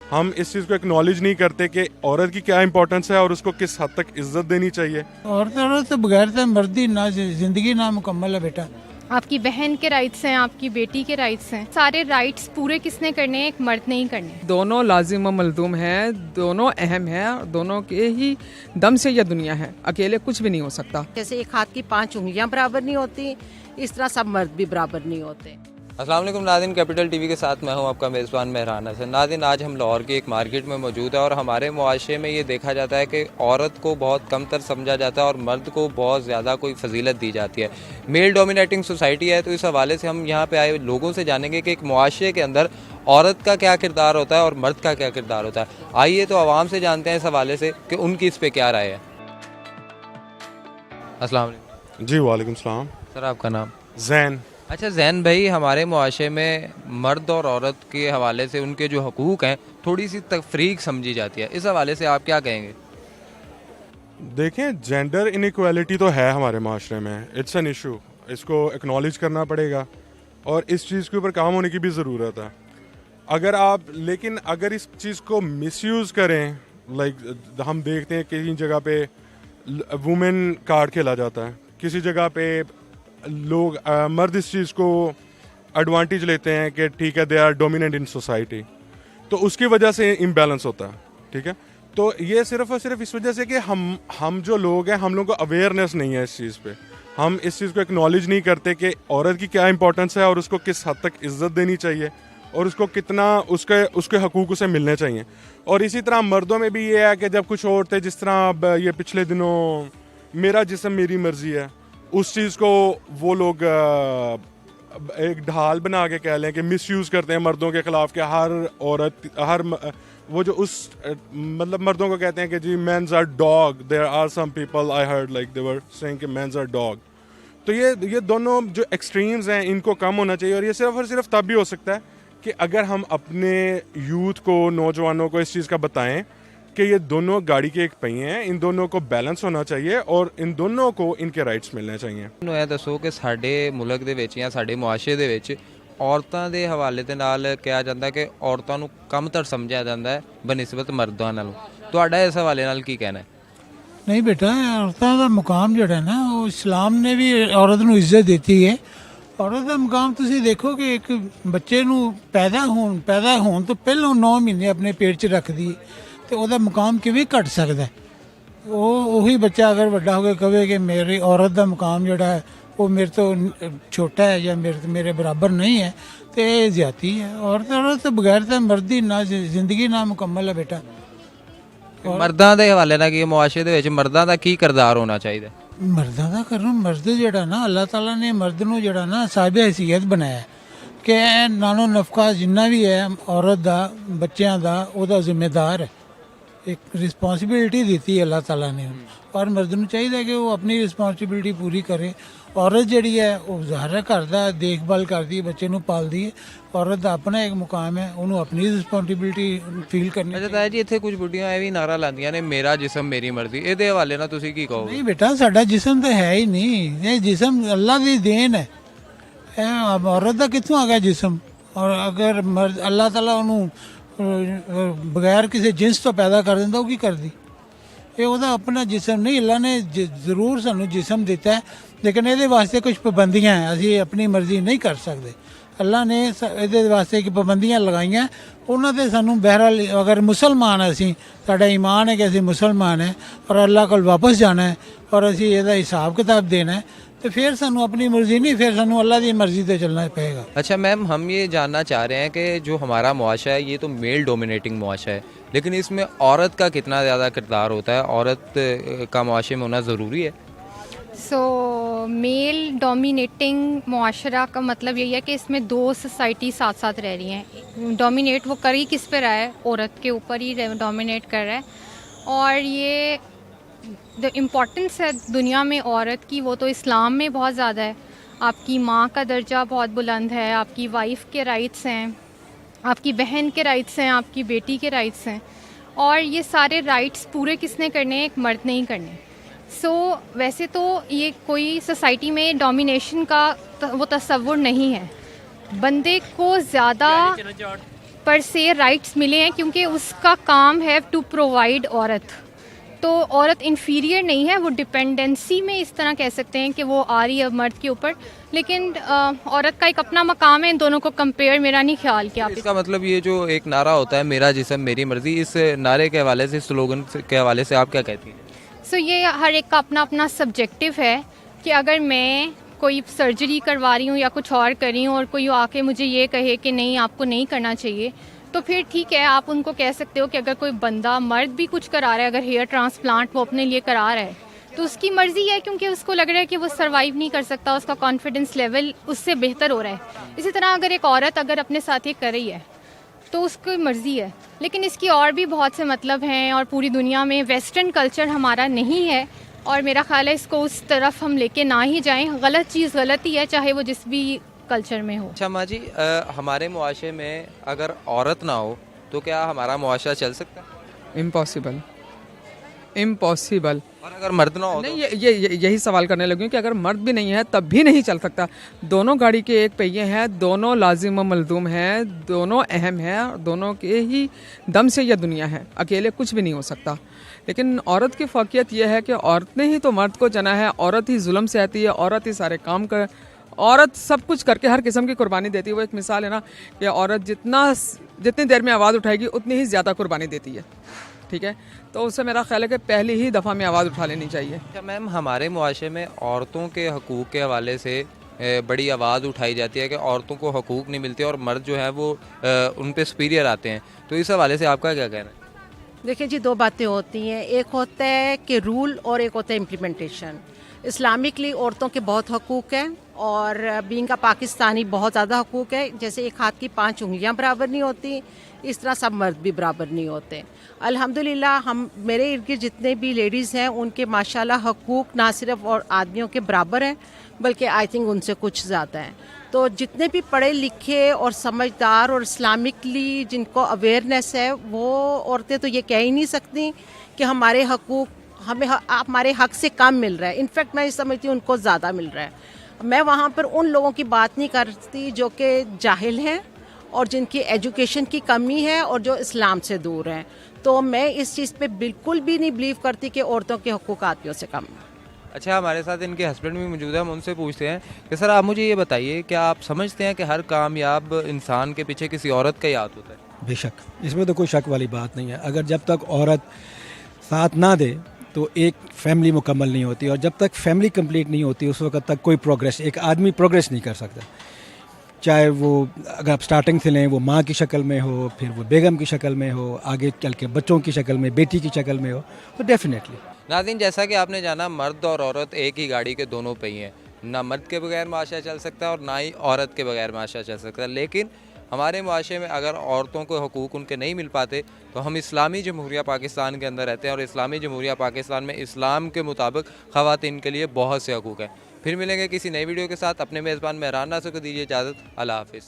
हम इस चीज़ को एक्नॉलेज नहीं करते कि औरत की क्या इंपॉर्टेंस है और उसको किस हद तक इज्जत देनी चाहिए। औरत तो बगैर तो मर्दी ना जिंदगी ना मुकम्मल है बेटा। आपकी बहन के राइट्स हैं, आपकी बेटी के राइट्स हैं। सारे राइट्स पूरे किसने करने हैं? एक मर्द नहीं करने। दोनों लाजिम व मलजूम हैं, दोनों अहम हैं और दोनों के ही दम से यह दुनिया है। अकेले कुछ भी नहीं हो सकता। जैसे एक हाथ की 5 उंगलियां बराबर नहीं होती, इस तरह सब मर्द भी बराबर नहीं होते। अस्सलाम वालेकुम नाज़रीन, कैपिटल टीवी के साथ मैं हूं आपका मेज़बान मेहरान हसन। नाज़रीन, आज हम लाहौर की एक मार्केट में मौजूद है और हमारे मुआशरे में ये देखा जाता है कि औरत को बहुत कमतर समझा जाता है और मर्द को बहुत ज़्यादा कोई फजीलत दी जाती है। मेल डोमिनेटिंग सोसाइटी है, तो इस हवाले से हम यहाँ पे आए लोगों से जानेंगे कि एक मुआशरे के अंदर औरत का क्या किरदार होता है और मर्द का क्या किरदार होता है। आइए तो आवाम से जानते हैं इस हवाले से कि उनकी इस पर क्या राय है। अस्सलाम वालेकुम। जी वालेकुम सलाम। सर, आपका नाम? जैन। अच्छा जैन भाई, हमारे मुआशरे में मर्द और औरत के हवाले से उनके जो हकूक़ हैं थोड़ी सी तफरीक समझी जाती है, इस हवाले से आप क्या कहेंगे? देखें, जेंडर इनइक्वालिटी तो है हमारे माशरे में, इट्स एन इशू, इसको एक्नॉलेज करना पड़ेगा और इस चीज़ के ऊपर काम होने की भी ज़रूरत है। लेकिन अगर इस चीज़ को मिसयूज़ करें, लाइक हम देखते हैं कई जगह पे वुमेन कार्ड खेला जाता है, किसी जगह पे लोग मर्द इस चीज़ को एडवांटेज लेते हैं कि ठीक है they are dominant in society, तो उसकी वजह से इम्बैलेंस होता है। ठीक है, तो ये सिर्फ और सिर्फ इस वजह से कि हम जो लोग हैं, हम लोगों को अवेयरनेस नहीं है इस चीज़ पे। हम इस चीज़ को एक्नॉलेज नहीं करते कि औरत की क्या इंपॉर्टेंस है और उसको किस हद तक इज्जत देनी चाहिए और उसको कितना उसके हकूक़ उसे मिलने चाहिए। और इसी तरह मर्दों में भी ये है कि जब कुछ औरतें, जिस तरह अब ये पिछले दिनों मेरा जिस्म मेरी मर्जी है, उस चीज़ को वो लोग एक ढाल बना के कह लें कि मिसयूज़ करते हैं मर्दों के ख़िलाफ़ कि हर औरत वो जो उस मतलब मर्दों को कहते हैं कि जी men's are dog. There are some people I heard like they were saying कि मेंस आर डॉग। तो ये दोनों जो एक्सट्रीम्स हैं, इनको कम होना चाहिए। और ये सिर्फ और सिर्फ तब भी हो सकता है कि अगर हम अपने यूथ को, नौजवानों को इस चीज़ का बताएं कि ये दोनों गाड़ी के एक पहिए हैं, इन दोनों को बैलेंस होना चाहिए और इन दोनों को इनके राइट्स मिलने चाहिए। ਮੈਨੂੰ ਇਹ ਦੱਸੋ ਕਿ ਸਾਡੇ ਮੁਲਕ ਦੇ ਵਿੱਚ ਜਾਂ ਸਾਡੇ ਮੁਆਸ਼ਰੇ ਦੇ ਵਿੱਚ ਔਰਤਾਂ ਦੇ ਹਵਾਲੇ ਦੇ ਨਾਲ ਕਿਹਾ ਜਾਂਦਾ ਕਿ ਔਰਤਾਂ ਨੂੰ ਕਮਤਰ ਸਮਝਿਆ ਜਾਂਦਾ ਹੈ ਬਨਿਸਬਤ ਮਰਦਾਂ ਨਾਲੋਂ। ਤੁਹਾਡਾ ਇਸ ਹਵਾਲੇ ਨਾਲ ਕੀ ਕਹਿਣਾ ਹੈ? ਨਹੀਂ ਬੇਟਾ, ਔਰਤਾਂ ਦਾ ਮੁਕਾਮ ਜਿਹੜਾ ਨਾ, ਉਹ ਇਸਲਾਮ ਨੇ ਵੀ ਔਰਤ ਨੂੰ ਇੱਜ਼ਤ ਦਿੱਤੀ ਹੈ। ਔਰਤ ਦਾ ਮੁਕਾਮ ਤੁਸੀਂ ਦੇਖੋ ਕਿ ਇੱਕ ਬੱਚੇ ਨੂੰ ਪੈਦਾ ਹੋਣ ਤੋਂ ਪਹਿਲਾਂ 9 ਮਹੀਨੇ ਆਪਣੇ ਪੇਟ 'ਚ ਰੱਖਦੀ ਹੈ, ਤੇ ਉਹਦਾ ਮੁਕਾਮ ਕਿਵੇਂ ਘਟ ਸਕਦਾ? ਉਹੀ ਬੱਚਾ ਅਗਰ ਵੱਡਾ ਹੋ ਕੇ ਕਹੇ ਕਿ ਮੇਰੀ ਔਰਤ ਦਾ ਮੁਕਾਮ ਜਿਹੜਾ ਹੈ ਉਹ ਮੇਰੇ ਤੋਂ ਛੋਟਾ ਹੈ ਜਾਂ ਮੇਰੇ ਬਰਾਬਰ ਨਹੀਂ ਹੈ, ਤੇ ਇਹ ਜ਼ਿਆਦਤੀ ਹੈ। ਔਰਤ ਤੋਂ ਬਗੈਰ ਤਾਂ ਮਰਦੀ ਨਾ ਜ਼ਿੰਦਗੀ ਨਾ ਮੁਕੰਮਲ ਹੈ ਬੇਟਾ। ਮਰਦਾਂ ਦੇ ਹਵਾਲੇ ਨਾਲ ਕੀ ਮੁਆਸ਼ਰੇ ਦੇ ਵਿੱਚ ਮਰਦਾਂ ਦਾ ਕੀ ਕਿਰਦਾਰ ਹੋਣਾ ਚਾਹੀਦਾ? ਮਰਦਾਂ ਦਾ ਕਰੋ, ਮਰਦ ਜਿਹੜਾ ਨਾ, ਅੱਲਾਹ ਤਾਲਾ ਨੇ ਮਰਦ ਨੂੰ ਜਿਹੜਾ ਨਾ ਸਾहिਬ ਹੈਸੀਅਤ ਬਣਾਇਆ ਕਿ ਨਾਲੋਂ ਨਫਕਾ ਜਿੰਨਾ ਵੀ ਹੈ ਔਰਤ ਦਾ, ਬੱਚਿਆਂ ਦਾ, ਉਹਦਾ ਜ਼ਿੰਮੇਦਾਰ ਹੈ। ਇੱਕ ਰਿਸਪੌਂਸਿਬਿਲਿਟੀ ਦਿੱਤੀ ਅੱਲਾਹ ਤਾਲਾ ਨੇ, ਔਰ ਮਰਦ ਨੂੰ ਚਾਹੀਦਾ ਕਿ ਉਹ ਆਪਣੀ ਰਿਸਪੌਂਸਿਬਿਲਿਟੀ ਪੂਰੀ ਕਰੇ। ਔਰਤ ਜਿਹੜੀ ਹੈ ਉਹ ਜ਼ਾਹਰ ਘਰ ਦਾ ਦੇਖਭਾਲ ਕਰਦੀ ਹੈ, ਬੱਚੇ ਨੂੰ ਪਾਲਦੀ ਹੈ। ਔਰਤ ਦਾ ਆਪਣਾ ਇੱਕ ਮੁਕਾਮ ਹੈ, ਉਹਨੂੰ ਆਪਣੀ ਰਿਸਪੌਂਸਿਬਿਲਿਟੀ ਫੀਲ ਕਰਨੀ। ਅੱਛਾ ਤਾਇਆ ਜੀ, ਇੱਥੇ ਕੁਝ ਬੁੱਢੀਆਂ ਇਹ ਵੀ ਨਾਰਾ ਲਾਉਂਦੀਆਂ ਨੇ ਮੇਰਾ ਜਿਸਮ ਮੇਰੀ ਮਰਜ਼ੀ, ਇਹਦੇ ਹਵਾਲੇ ਨਾਲ ਤੁਸੀਂ ਕੀ ਕਹੋਗੇ? ਨਹੀਂ ਬੇਟਾ, ਸਾਡਾ ਜਿਸਮ ਤਾਂ ਹੈ ਹੀ ਨਹੀਂ, ਇਹ ਜਿਸਮ ਅੱਲਾਹ ਦੀ ਦੇਣ ਹੈ। ਇਹ ਔਰਤ ਦਾ ਕਿੱਥੋਂ ਆ ਗਿਆ ਜਿਸਮ? ਔਰ ਅਗਰ ਅੱਲਾਹ ਤਾਲਾ ਉਹਨੂੰ ਬਗੈਰ ਕਿਸੇ ਜਿਨਸ ਤੋਂ ਪੈਦਾ ਕਰ ਦਿੰਦਾ, ਉਹ ਕੀ ਕਰਦੀ? ਇਹ ਉਹਦਾ ਆਪਣਾ ਜਿਸਮ ਨਹੀਂ। ਅੱਲਾ ਨੇ ਜ਼ਰੂਰ ਸਾਨੂੰ ਜਿਸਮ ਦਿੱਤਾ ਹੈ, ਲੇਕਿਨ ਇਹਦੇ ਵਾਸਤੇ ਕੁਝ ਪਾਬੰਦੀਆਂ ਹੈ, ਅਸੀਂ ਆਪਣੀ ਮਰਜ਼ੀ ਨਹੀਂ ਕਰ ਸਕਦੇ। ਅੱਲਾ ਨੇ ਇਹਦੇ ਵਾਸਤੇ ਕਿ ਪਾਬੰਦੀਆਂ ਲਗਾਈਆਂ, ਉਹਨਾਂ 'ਤੇ ਸਾਨੂੰ ਬਹਿਰਹਾਲ, ਅਗਰ ਮੁਸਲਮਾਨ ਅਸੀਂ, ਸਾਡਾ ਈਮਾਨ ਹੈ ਕਿ ਅਸੀਂ ਮੁਸਲਮਾਨ ਹੈ ਔਰ ਅੱਲਾ ਕੋਲ ਵਾਪਸ ਜਾਣਾ ਹੈ ਔਰ ਅਸੀਂ ਇਹਦਾ ਹਿਸਾਬ ਕਿਤਾਬ ਦੇਣਾ ਹੈ, तो फिर सानू अपनी मर्जी नहीं, फिर सानू अल्लाह की मर्जी से चलना पड़ेगा। अच्छा मैम, हम ये जानना चाह रहे हैं कि जो हमारा मुआशरा है ये तो मेल डोमिनेटिंग मुआशरा है, लेकिन इसमें औरत का कितना ज़्यादा किरदार होता है? औरत का मुआशरे में होना ज़रूरी है? सो मेल डोमिनेटिंग मुआशरा का मतलब यही है कि इसमें दो सोसाइटी साथ साथ रह रही हैं। डोमिनेट वो कर ही किस पे रहा है? औरत के ऊपर ही डोमिनेट कर रहा है। और ये जो इम्पोर्टेंस है दुनिया में औरत की, वो तो इस्लाम में बहुत ज़्यादा है। आपकी माँ का दर्जा बहुत बुलंद है, आपकी वाइफ के राइट्स हैं, आपकी बहन के राइट्स हैं, आपकी बेटी के राइट्स हैं। और ये सारे राइट्स पूरे किसने करने हैं? एक मर्द नहीं करने। सो वैसे तो ये कोई सोसाइटी में डोमिनेशन का वो तस्वुर नहीं है। बंदे को ज़्यादा पर से राइट्स मिले हैं, क्योंकि उसका काम है टू प्रोवाइड औरत। तो औरत इन्फीरियर नहीं है, वो डिपेंडेंसी में इस तरह कह सकते हैं कि वो आ रही है मर्द के ऊपर, लेकिन औरत का एक अपना मकाम है। इन दोनों को कंपेयर मेरा नहीं ख्याल कि आप इसका मतलब ये जो एक नारा होता है मेरा जिस्म मेरी मर्जी, इस नारे के हवाले से, स्लोगन के हवाले से आप क्या कहती हैं? सो ये हर एक का अपना अपना सब्जेक्टिव है कि अगर मैं कोई सर्जरी करवा रही हूँ या कुछ और कर रही हूँ और कोई आके मुझे ये कहे कि नहीं आपको नहीं करना चाहिए, तो फिर ठीक है, आप उनको कह सकते हो कि अगर कोई बंदा मर्द भी कुछ करा रहा है, अगर हेयर ट्रांसप्लांट वो अपने लिए करा रहा है तो उसकी मर्ज़ी है, क्योंकि उसको लग रहा है कि वो सर्वाइव नहीं कर सकता, उसका कॉन्फिडेंस लेवल उससे बेहतर हो रहा है। इसी तरह अगर एक औरत अगर अपने साथ ये कर रही है तो उसकी मर्ज़ी है, लेकिन इसकी और भी बहुत से मतलब हैं और पूरी दुनिया में वेस्टर्न कल्चर हमारा नहीं है और मेरा ख्याल है इसको उस तरफ हम लेके ना ही जाएं। गलत चीज़ गलत ही है, चाहे वो जिस भी कल्चर में हो। अच्छा माँ जी, हमारे मुआशरे में अगर औरत ना हो तो क्या हमारा मुआशरा चल सकता है? Impossible, impossible. और अगर मर्द ना हो तो? नहीं, यही सवाल करने लगी हूँ कि अगर मर्द भी नहीं है तब भी नहीं चल सकता। दोनों गाड़ी के एक पहिए हैं, दोनों लाजिम व मलजूम हैं, दोनों अहम हैं, दोनों के ही दम से यह दुनिया है, अकेले कुछ भी नहीं हो सकता। लेकिन औरत की फ़र्कियत यह है कि औरत ने ही तो मर्द को जना है, औरत ही जुल्म सहती है, औरत ही सारे काम कर, औरत सब कुछ करके हर किस्म की कुर्बानी देती है। वो एक मिसाल है ना कि औरत जितनी देर में आवाज़ उठाएगी उतनी ही ज़्यादा कुर्बानी देती है, ठीक है। तो उससे मेरा ख्याल है कि पहली ही दफ़ा में आवाज़ उठा लेनी चाहिए। अच्छा मैम, हमारे मुआशरे में औरतों के हकूक़ के हवाले से बड़ी आवाज़ उठाई जाती है कि औरतों को हकूक़ नहीं मिलते और मर्द जो है वो उन पे सुपीरियर आते हैं, तो इस हवाले से आपका क्या कहना है? देखिए जी, दो बातें होती हैं, एक होता है कि रूल और एक होता है इम्प्लीमेंटेशन। इस्लामिकली औरतों के बहुत हकूक़ हैं और बीइंग का पाकिस्तानी बहुत ज़्यादा हकूक़ है। जैसे एक हाथ की 5 उंगलियां बराबर नहीं होती, इस तरह सब मर्द भी बराबर नहीं होते। अल्हम्दुलिल्लाह हम मेरे इर्द गिर्द जितने भी लेडीज़ हैं उनके माशाल्लाह हकूक़ ना सिर्फ और आदमियों के बराबर हैं बल्कि आई थिंक उनसे कुछ ज़्यादा हैं। तो जितने भी पढ़े लिखे और समझदार और इस्लामिकली जिनको अवेयरनेस है वो औरतें तो ये कह ही नहीं सकती कि हमारे हकूक़ हमारे हक से कम मिल रहा है। इनफैक्ट मैं समझती हूँ उनको ज़्यादा मिल रहा है। मैं वहाँ पर उन लोगों की बात नहीं करती जो कि जाहिल हैं और जिनकी एजुकेशन की कमी है और जो इस्लाम से दूर हैं। तो मैं इस चीज़ पे बिल्कुल भी नहीं बिलीव करती कि औरतों के हकूक़ आदमियों से कम हैं। अच्छा, हमारे साथ इनके हस्बैंड भी मौजूद है, हम उनसे पूछते हैं कि सर आप मुझे ये बताइए, क्या आप समझते हैं कि हर कामयाब इंसान के पीछे किसी औरत का ही हाथ होता है? बेशक, इसमें तो कोई शक वाली बात नहीं है। अगर जब तक औरत साथ ना दे तो एक फैमिली मुकम्मल नहीं होती, और जब तक फैमिली कंप्लीट नहीं होती उस वक्त तक कोई प्रोग्रेस, एक आदमी प्रोग्रेस नहीं कर सकता। चाहे वो अगर आप स्टार्टिंग से लें, वो माँ की शक्ल में हो, फिर वो बेगम की शक्ल में हो, आगे चल के बच्चों की शक्ल में, बेटी की शक्ल में हो, तो डेफिनेटली। नाज़रीन, जैसा कि आपने जाना, मर्द और औरत एक ही गाड़ी के दोनों पहिए हैं। ना मर्द के बगैर माशरा चल सकता है और ना ही औरत के बगैर माशरा चल सकता है। लेकिन हमारे मुआशरे में अगर औरतों को हकूक़ उनके नहीं मिल पाते तो हम इस्लामी जमहूरिया पाकिस्तान के अंदर रहते हैं और इस्लामी जमहूरिया पाकिस्तान में इस्लाम के मुताबिक ख़वातीन के लिए बहुत से हकूक़ हैं। फिर मिलेंगे किसी नई वीडियो के साथ। अपने मेज़बान मेहरान नासिर को दीजिए इजाज़त। अल्लाह हाफ़िज़।